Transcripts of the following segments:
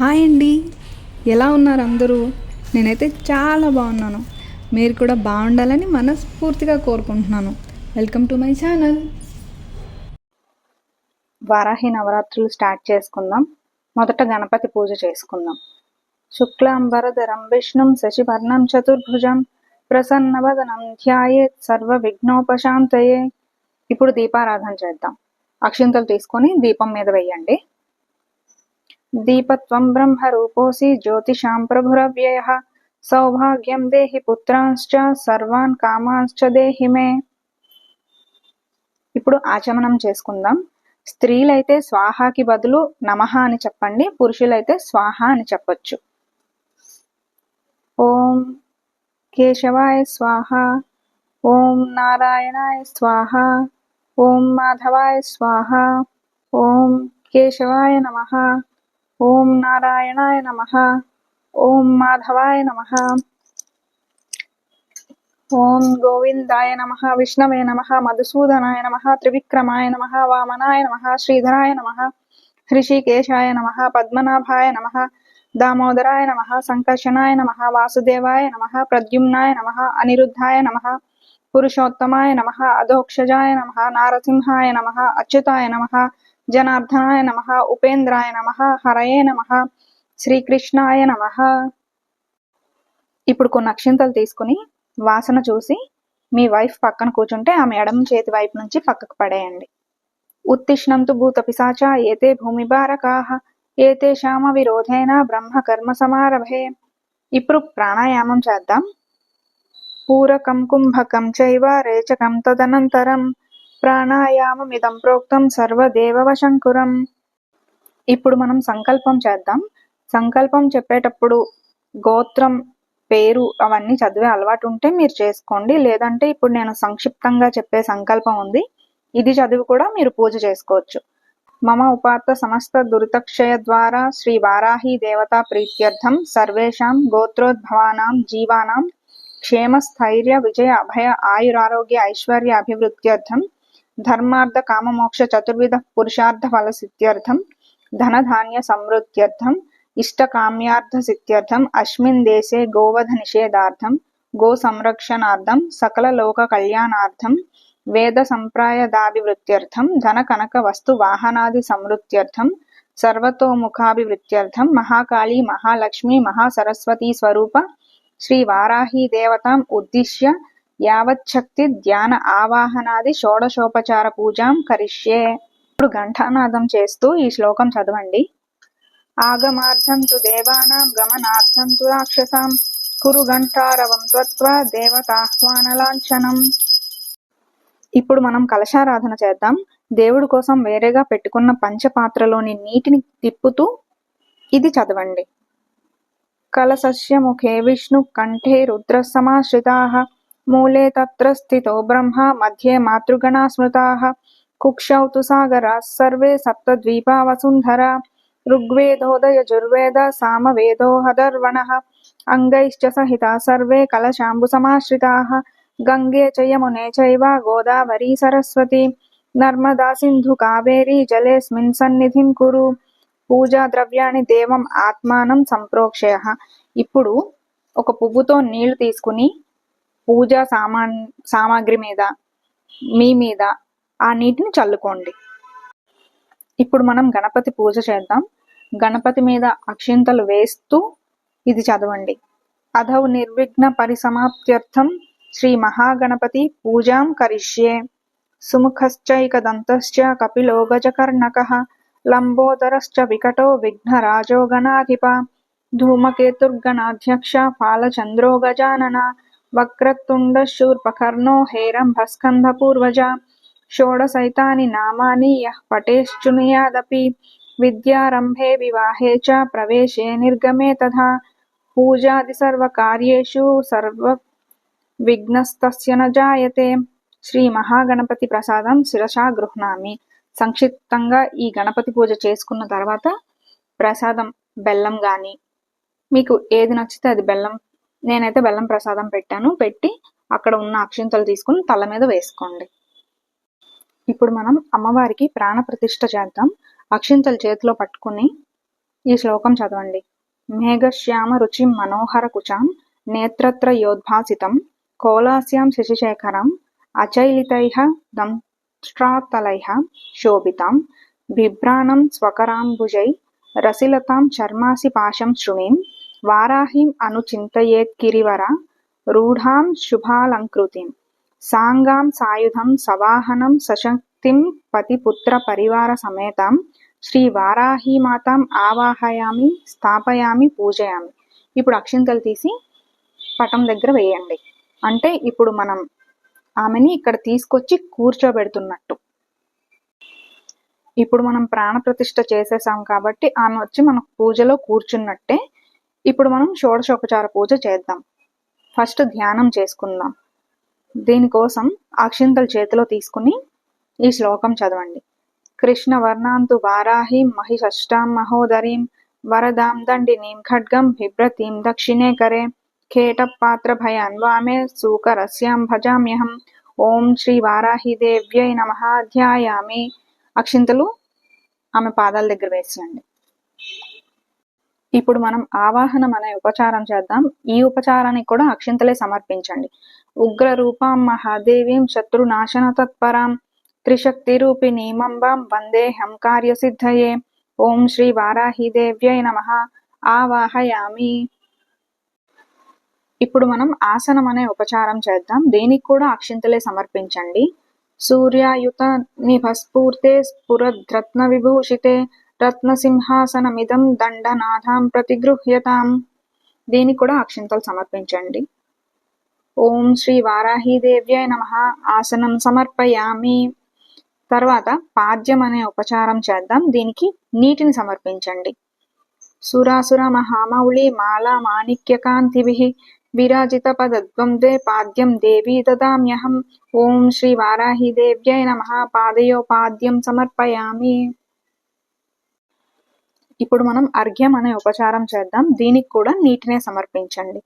Hi అండి, ఎలా ఉన్నారు అందరూ? నేనైతే చాలా బాగున్నాను. మీరు కూడా బాగుండాలని మనస్ఫూర్తిగా కోరుకుంటున్నాను. Welcome to my channel. Varahi నవరాత్రులు స్టార్ట్ చేసుకుందాం. మొదట గణపతి పూజ చేసుకుందాం. శుక్లాంబరధరం విష్ణుం శశివర్ణం చతుర్భుజం ప్రసన్నవదనం ధ్యాయేత్ సర్వ విఘ్నోపశాంతయే. ఇప్పుడు దీపారాధన చేద్దాం. అక్షింతలు తీసుకొని దీపం మీద వేయండి. దీపత్వం బ్రహ్మరూపోసి జ్యోతిషాం ప్రభురవ్యయః సౌభాగ్యం దేహి పుత్రాంశ్చ సర్వాన్ కామాంశ్చ దేహి మే. ఇప్పుడు ఆచమనం చేసుకుందాం. స్త్రీలైతే స్వాహాకి బదులు నమః అని చెప్పండి, పురుషులైతే స్వాహ అని చెప్పొచ్చు. ఓం కేశవాయ స్వాహ, ఓం నారాయణాయ స్వాహ, ఓం మాధవాయ స్వాహ, ఓం కేశవాయ నమః, ఓం నారాయణాయ నమః, ఓం మాధవాయ నమః, ఓం గోవిందాయ నమః, విష్ణవే నమః, మధుసూదనాయ నమః, త్రివిక్రమాయ నమః, వామనాయ నమః, శ్రీధరాయ నమః, హృషికేశాయ నమః, పద్మనాభాయ నమః, దామోదరాయ నమః, సంకర్షణాయ నమః, వాసుదేవాయ నమః, ప్రద్యుమ్నాయ నమః, అనిరుద్ధాయ నమః, పురుషోత్తమాయ నమః, అధోక్షజాయ నమః, నారసింహాయ నమః, అచ్యుతాయ నమః, జనార్దనాయ నమః, ఉపేంద్రాయ నమః, హరయే నమః, శ్రీకృష్ణాయ నమః. ఇప్పుడు కొన్ని అక్షింతలు తీసుకుని వాసన చూసి మీ వైఫ్ పక్కన కూర్చుంటే ఆమె ఎడమ చేతి వైపు నుంచి పక్కకు పడేయండి. ఉత్తిష్ణంతు భూత పిశాచ ఏతే భూమి బారకాః ఏతేషామ విరోధేన బ్రహ్మ కర్మ సమారభే. ఇప్పుడు ప్రాణాయామం చేద్దాం. పూరకం కుంభకం చైవ రేచకం తదనంతరం ప్రాణాయామమిదం ప్రోక్తం సర్వదేవవశంకురం. ఇప్పుడు మనం సంకల్పం చేద్దాం. సంకల్పం చెప్పేటప్పుడు గోత్రం, పేరు అవన్నీ చదివే అలవాటు ఉంటే మీరు చేసుకోండి. లేదంటే ఇప్పుడు నేను సంక్షిప్తంగా చెప్పే సంకల్పం ఉంది, ఇది చదివి కూడా మీరు పూజ చేసుకోవచ్చు. మమ ఉపాత్త సమస్త దురితక్షయ ద్వారా శ్రీ వారాహి దేవతా ప్రీత్యర్థం సర్వేషాం గోత్రోద్భవానాం జీవానాం క్షేమ స్థైర్య విజయ అభయ ఆయురారోగ్య ఐశ్వర్య అభివృద్ధ్యర్థం ధర్మార్థ కామమోక్ష చతుర్విధ పురుషార్థ ఫల సిద్ధ్యర్థం ధనధాన్య సమృద్ధ్యర్థం ఇష్టకామ్యార్థ సిద్ధ్యర్థం అస్మిన్ దేశే గోవధ నిషేధార్థం గో సంరక్షణార్థం సకల లోక కళ్యాణార్థం వేద సంప్రాయదాభివృద్ధ్యర్థం ధన కనక వస్తు వాహనాది సమృద్ధ్యర్థం సర్వతోముఖాభివృద్ధ్యర్థం మహాకాళీ మహాలక్ష్మి మహాసరస్వతీ స్వరూప శ్రీ వారాహి దేవతాం ఉద్దిశ్య యావచ్చక్తి ధ్యాన ఆవాహనాది షోడశోపచార పూజాం కరిష్యే. ఇప్పుడు ఘంటానాదం చేస్తూ ఈ శ్లోకం చదవండి. ఆగమార్థం తు దేవానాం గమనార్థం తు రాక్షసాం కురు ఘంటారవం త్వత్వా దేవతాహ్వాన లాంఛనం. ఇప్పుడు మనం కలశారాధన చేద్దాం. దేవుడి కోసం వేరేగా పెట్టుకున్న పంచపాత్రలోని నీటిని తిప్పుతూ ఇది చదవండి. కలశస్య ముఖే విష్ణు కంఠే రుద్ర సమాశ్రితాః మూలే తత్ర స్థితో బ్రహ్మ మధ్యే మాతృగణా స్మృతాః కుక్షౌ తు సాగరాః సర్వే సప్తద్వీపా వసుంధరా ఋగ్వేదోదయజుర్వేద సామవేదో హదర్వణః అంగైశ్చ సహితా సర్వే కలశాంబు సమాశ్రితాః గంగే చ యమునే చైవ గోదావరీ సరస్వతి నర్మదా సింధు కావేరీ జలేస్మిన్ సన్నిధిం కురు. పూజా ద్రవ్యాన్ని దేవం ఆత్మానం సంప్రోక్షయ. ఇప్పుడు ఒక పువ్వుతో నీళ్లు తీసుకుని పూజా సామాగ్రి మీద, మీ మీద ఆ నీటిని చల్లుకోండి. ఇప్పుడు మనం గణపతి పూజ చేద్దాం. గణపతి మీద అక్షింతలు వేస్తూ ఇది చదవండి. అధౌ నిర్విఘ్న పరిసమాప్త్యర్థం శ్రీ మహాగణపతి పూజాం కరిష్యే. సుముఖశ్చైకదంతశ్చ కపిలో గజకర్ణకః లంబోదరశ్చ వికటో విఘ్నరాజో గణాధిప ధూమకేతుర్గణాధ్యక్ష ఫాలచంద్రో గజానన వక్రతుండ శూర్పకర్ణో హేరంభస్కంధ పూర్వజ షోడశైతాని నామాని యః పఠేశ్చునుయాదపి విద్యారంభే వివాహే చ ప్రవేశే నిర్గమే తథా పూజాది సర్వకార్యేషు సర్వ విఘ్నస్తస్య న జాయతే. శ్రీ మహాగణపతి ప్రసాదం శిరసా గృహ్ణామి. సంక్షిప్తంగా ఈ గణపతి పూజ చేసుకున్న తర్వాత ప్రసాదం బెల్లం కానీ మీకు ఏది నచ్చితే అది బెల్లం, నేనైతే బెల్లం ప్రసాదం పెట్టాను, పెట్టి అక్కడ ఉన్న అక్షింతలు తీసుకుని తల మీద వేసుకోండి. ఇప్పుడు మనం అమ్మవారికి ప్రాణ ప్రతిష్ఠ చేద్దాం. అక్షింతలు చేతిలో పట్టుకుని ఈ శ్లోకం చదవండి. మేఘశ్యామ రుచిం మనోహర కుచాం నేత్రత్రయోద్భాసితం కోలాస్యాం శశిశేఖరం అచైలితైః దంష్ట్రాతలైః శోభితాం బిభ్రాణం స్వకరాంబుజై రసిలతాం చర్మాసి పాశం శృణీం వారాహీం అనుచింతయేద్గిరివర రూఢాం శుభాలంకృతిం సాంగాం సాయుధం సవాహనం సశక్తిం పతిపుత్ర పరివార సమేతాం శ్రీ వారాహీమాతాం ఆవాహయామి స్థాపయామి పూజయామి. ఇప్పుడు అక్షింతలు తీసి పటం దగ్గర వేయండి. అంటే ఇప్పుడు మనం ఆమెని ఇక్కడ తీసుకొచ్చి కూర్చోబెడుతున్నట్టు. ఇప్పుడు మనం ప్రాణప్రతిష్ఠ చేసేసాం కాబట్టి ఆమె వచ్చి మన పూజలో కూర్చున్నట్టే. ఇప్పుడు మనం షోడశోపచార పూజ చేద్దాం. ఫస్ట్ ధ్యానం చేసుకుందాం. దీనికోసం అక్షింతలు చేతిలో తీసుకుని ఈ శ్లోకం చదవండి. కృష్ణ వర్ణాంతు వారాహీం మహిషష్టాం మహోదరీం వరదాం దండినీం ఖడ్గం బిభ్రతీం దక్షిణే కరే ఖేటపాత్ర భయాన్ వామే సూకరస్యాం భజామ్యహం. ఓం శ్రీ వారాహిదేవ్యై నమః. ధ్యాయామి. అక్షింతలు ఆమె పాదాల దగ్గర వేసేయండి. ఇప్పుడు మనం ఆవాహనం అనే ఉపచారం చేద్దాం. ఈ ఉపచారానికి కూడా అక్షింతలే సమర్పించండి. ఉగ్ర రూపాం మహాదేవీం శత్రునాశన తత్పరాం త్రిశక్తి రూపిణీం అంబాం వందేహం కార్యసిద్ధయే. ఓం శ్రీ వారాహిదేవ్యై నమః. ఆవాహయామి. ఇప్పుడు మనం ఆసనం అనే ఉపచారం చేద్దాం. దీనికి కూడా అక్షింతలే సమర్పించండి. సూర్యాయుత నిభస్ఫూర్తే స్ఫురద్రత్న విభూషితే రత్నసింహాసనమిదం దండనాథాం ప్రతిగృహ్యతాం. దీనికి కూడా అక్షింతలు సమర్పించండి. ఓం శ్రీ వారాహిదేవ్యై నమః. ఆసనం సమర్పయామి. తర్వాత పాద్యం అనే ఉపచారం చేద్దాం. దీనికి నీటిని సమర్పించండి. సురాసుర మహామౌళి మాలా మాణిక్యకాంతిభిః విరాజిత పదద్వంద్వే పాద్యం దేవీ దదామ్యహం. ఓం శ్రీ వారాహిదేవ్యై నమః. పాదయో పాద్యం సమర్పయామి. ఇప్పుడు మనం అర్ఘ్యం అనే ఉపచారం చేద్దాం. దీనికి కూడా నీటినే సమర్పించండి.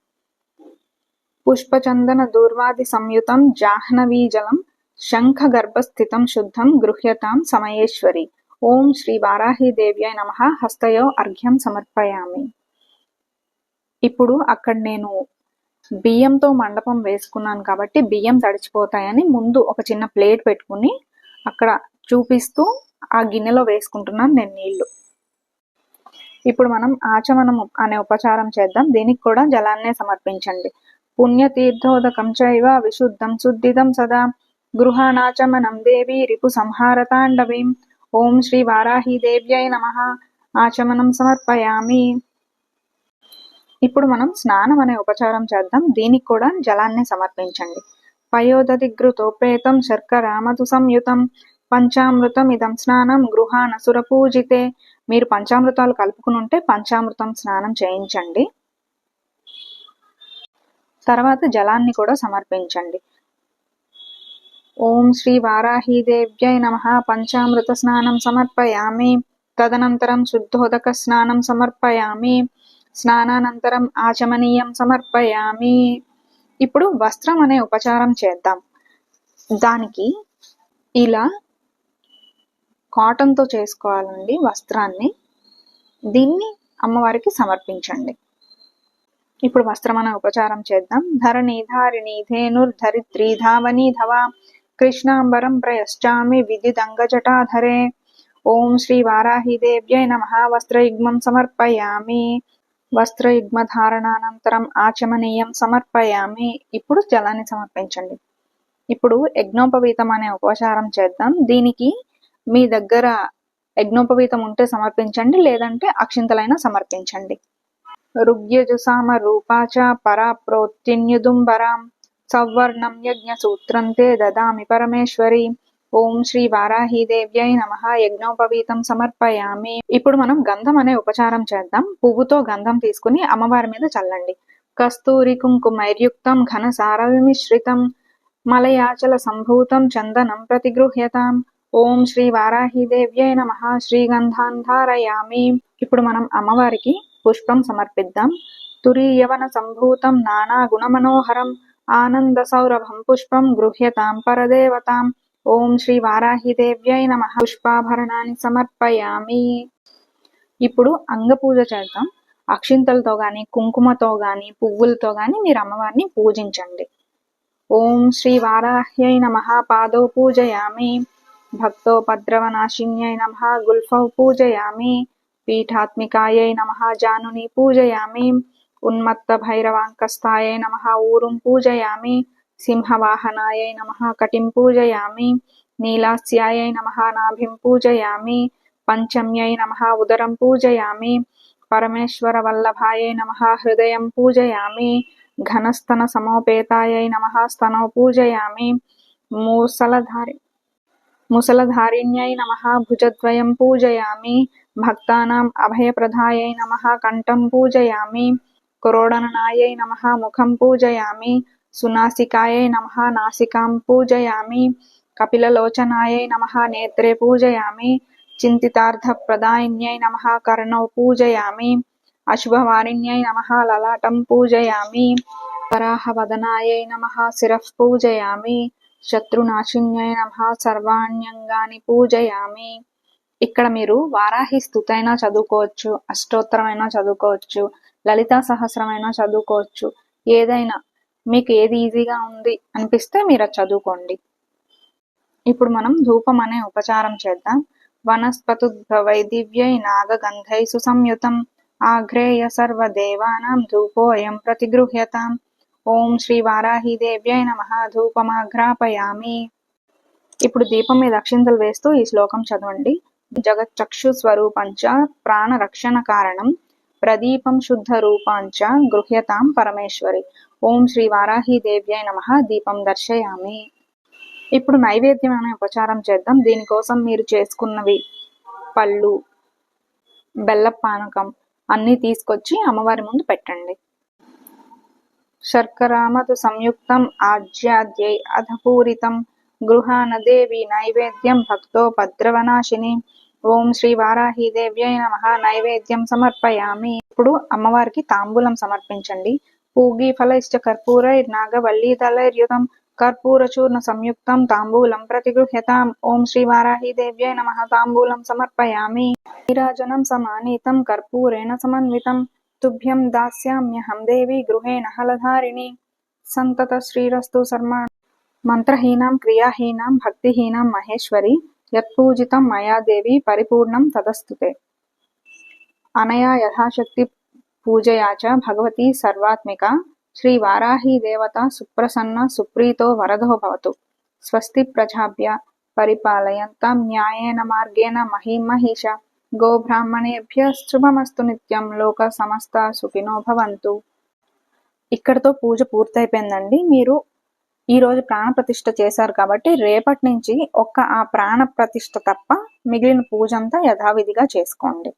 పుష్పచందన దూర్వాది సంయుతం జాహ్నవీజలం శంఖ గర్భస్థితం శుద్ధం గృహ్యతాం సమయేశ్వరి. ఓం శ్రీ వారాహిదేవ్యై నమః. హస్తయో అర్ఘ్యం సమర్పయామి. ఇప్పుడు అక్కడ నేను బియ్యంతో మండపం వేసుకున్నాను కాబట్టి బియ్యం తడిచిపోతాయని ముందు ఒక చిన్న ప్లేట్ పెట్టుకుని అక్కడ చూపిస్తూ ఆ గిన్నెలో వేసుకుంటున్నాను నేను నీళ్లు. ఇప్పుడు మనం ఆచమనం అనే ఉపచారం చేద్దాం. దీనికి కూడా జలాన్నే సమర్పించండి. పుణ్యతీర్థోదకం చైవ విశుద్ధం శుద్ధిదం సదా గృహానాచమనం దేవి రిపు సంహారతాండవీం. ఓం శ్రీ వారాహిదేవ్యై నమః. ఆచమనం సమర్పయామి. ఇప్పుడు మనం స్నానం అనే ఉపచారం చేద్దాం. దీనికి కూడా జలాన్నే సమర్పించండి. పయోదధిఘృతోపేతం శర్కరామధు సంయుతం పంచామృతం ఇదం స్నానం గృహాన సురపూజితే. మీరు పంచామృతాలు కలుపుకుని ఉంటే పంచామృతం స్నానం చేయించండి. తర్వాత జలాన్ని కూడా సమర్పించండి. ఓం శ్రీ వారాహిదేవ్యై నమః. పంచామృత స్నానం సమర్పయామి. తదనంతరం శుద్ధోదక స్నానం సమర్పయామి. స్నానానంతరం ఆచమనీయం సమర్పయామి. ఇప్పుడు వస్త్రం అనే ఉపచారం చేద్దాం. దానికి ఇలా కాటన్తో చేసుకోవాలండి వస్త్రాన్ని. దీన్ని అమ్మవారికి సమర్పించండి. ఇప్పుడు వస్త్రం అనే ఉపచారం చేద్దాం. ధరణి ధారిణి ధేనుర్ధరిత్రీ ధావని ధవా కృష్ణాంబరం ప్రయశ్చామి విద్యుదంగజటాధరే. ఓం శ్రీ వారాహిదేవ్యై నమః. వస్త్రయుగ్మం సమర్పయామి. వస్త్రయుగ్మ ధారణానంతరం ఆచమనీయం సమర్పయామి. ఇప్పుడు జలాన్ని సమర్పించండి. ఇప్పుడు యజ్ఞోపవీతం అనే ఉపచారం చేద్దాం. దీనికి మీ దగ్గర యజ్ఞోపవీతం ఉంటే సమర్పించండి, లేదంటే అక్షింతలైనా సమర్పించండి. రుగ్యజుసామ రూపాచ పరా ప్రోత్తిన్యుదుంబరాం సవర్ణం యజ్ఞ సూత్రం తే దదామి పరమేశ్వరి. ఓం శ్రీ వారాహిదేవ్యై నమః. యజ్ఞోపవీతం సమర్పయామి. ఇప్పుడు మనం గంధం అనే ఉపచారం చేద్దాం. పువ్వుతో గంధం తీసుకుని అమ్మవారి మీద చల్లండి. కస్తూరి కుంకుమైర్యుక్తం ఘనసార విమిశ్రితం మలయాచల సంభూతం చందనం ప్రతిగృహ్యతాం. ఓం శ్రీ వారాహిదేవ్యై నమః. శ్రీగంధాన్ ధారయామి. ఇప్పుడు మనం అమ్మవారికి పుష్పం సమర్పిద్దాం. తురీయవన సంభూతం నానా గుణమనోహరం ఆనంద సౌరభం పుష్పం గృహ్యతాం పరదేవతాం. ఓం శ్రీ వారాహిదేవ్యై నమః. పుష్పాభరణాన్ని సమర్పయామి. ఇప్పుడు అంగపూజ చేద్దాం. అక్షింతలతో గాని, కుంకుమతో గాని, పువ్వులతో గాని మీరు అమ్మవారిని పూజించండి. ఓం శ్రీ వారాహ్యై నమః పాదౌ పూజయామి. భక్తోపద్రవనాశిన్యై నమః గుల్ఫౌ పూజయామి. పీఠాత్మికాయై నమః జానుని పూజయామి. ఉన్మత్త భైరవాంకస్థాయై నమః ఊరుం పూజయామి. సింహవాహనాయై నమః కటిం పూజయామి. నీలాస్యాయై నమః నాభిం పూజయామి. పంచమ్యై నమః ఉదరం పూజయామి. పరమేశ్వర వల్లభాయై నమః హృదయం పూజయామి. ఘనస్తన సమోపేతాయై నమః స్తనౌ పూజయామి. ముసలధారిణ్యై నమః భుజద్వయం పూజయామి. భక్తానాం అభయప్రదాయై నమః కంఠం పూజయామి. క్రోడననాయై నమః ముఖం పూజయామి. సునాసికాయై నమః నాసికాం పూజయామి. కపిలలోచనాయై నమః నేత్రే పూజయామి. చింతితార్థప్రదాయిన్యై నమః కర్ణౌ పూజయామి. అశుభవారిణ్యై నమః లలాటం పూజయామి. వరాహవదనాయై నమః శిరః పూజయామి. శత్రునాశిన్యై నమః సర్వాణ్యంగాని పూజయామి. ఇక్కడ మీరు వారాహి స్తుతైనా చదువుకోవచ్చు, అష్టోత్తరమైనా చదువుకోవచ్చు, లలితా సహస్రమైనా చదువుకోవచ్చు. ఏదైనా మీకు ఏది ఈజీగా ఉంది అనిపిస్తే మీరు అది చదువుకోండి. ఇప్పుడు మనం ధూపం అనే ఉపచారం చేద్దాం. వనస్పతుద్భవై దివ్యై నాగగంధై సుసంయుతం ఆఘ్రేయ సర్వదేవానాం ధూపోయం ప్రతిగృహ్యతాం. ఓం శ్రీ వారాహిదేవ్యై నమః ధూపమాఘ్రాపయామి. ఇప్పుడు దీపం మీద అక్షింతలు వేస్తూ ఈ శ్లోకం చదవండి. జగచ్చక్షు స్వరూపంచ ప్రాణరక్షణ కారణం ప్రదీపం శుద్ధ రూపాంచ గృహ్యతాం పరమేశ్వరి. ఓం శ్రీ వారాహిదేవ్యై నమః దీపం దర్శయామి. ఇప్పుడు నైవేద్యం అనే ఉపచారం చేద్దాం. దీనికోసం మీరు చేసుకున్నవి పళ్ళు, బెల్లపు పానకం అన్నీ తీసుకొచ్చి అమ్మవారి ముందు పెట్టండి. శర్కరామధు సంయుక్తం ఆజ్యాద్యై అధపూరితం గృహానదేవి నైవేద్యం భక్తోపద్రవనాశిని. ఓం శ్రీ వారాహిదేవ్యై నమః నైవేద్యం సమర్పయామి. ఇప్పుడు అమ్మవారికి తాంబూలం సమర్పించండి. పూగీఫలైశ్చ కర్పూరైర్ నాగవల్లీదళైర్యుతం కర్పూరచూర్ణ సంయుక్తం తాంబూలం ప్రతిగృహ్యతాం. ఓం శ్రీ వారాహిదేవ్యై నమః తాంబూలం సమర్పయామి. నీరాజనం సమానీతం కర్పూరేణ సమన్వితం తుభ్యం దాస్యామ్యహం దేవి గృహేణ హలధారిణి. సంతత శ్రీరస్తు శర్మ. మంత్రహీనాం క్రియాహీనాం భక్తిహీనాం మహేశ్వరి యత్పూజితం మయా దేవి పరిపూర్ణం తదస్తుతే. అనయా యథాశక్తి పూజయా చ భగవతి సర్వాత్మిక శ్రీ వారాహి దేవత సుప్రసన్న సుప్రీతో వరదో భవతు. స్వస్తి ప్రజాభ్య పరిపాలయంతాం న్యాయేన మార్గేణ మహీమహీష. గోబ్రాహ్మణేభ్య శుభమస్తు నిత్యం. లోక సమస్త సుఖినో భవంతు. ఇక్కడతో పూజ పూర్తయిపోయిందండి. మీరు ఈ రోజు ప్రాణప్రతిష్ఠ చేశారు కాబట్టి రేపటి నుంచి ఆ ప్రాణప్రతిష్ఠ తప్ప మిగిలిన పూజ అంతా యథావిధిగా చేసుకోండి.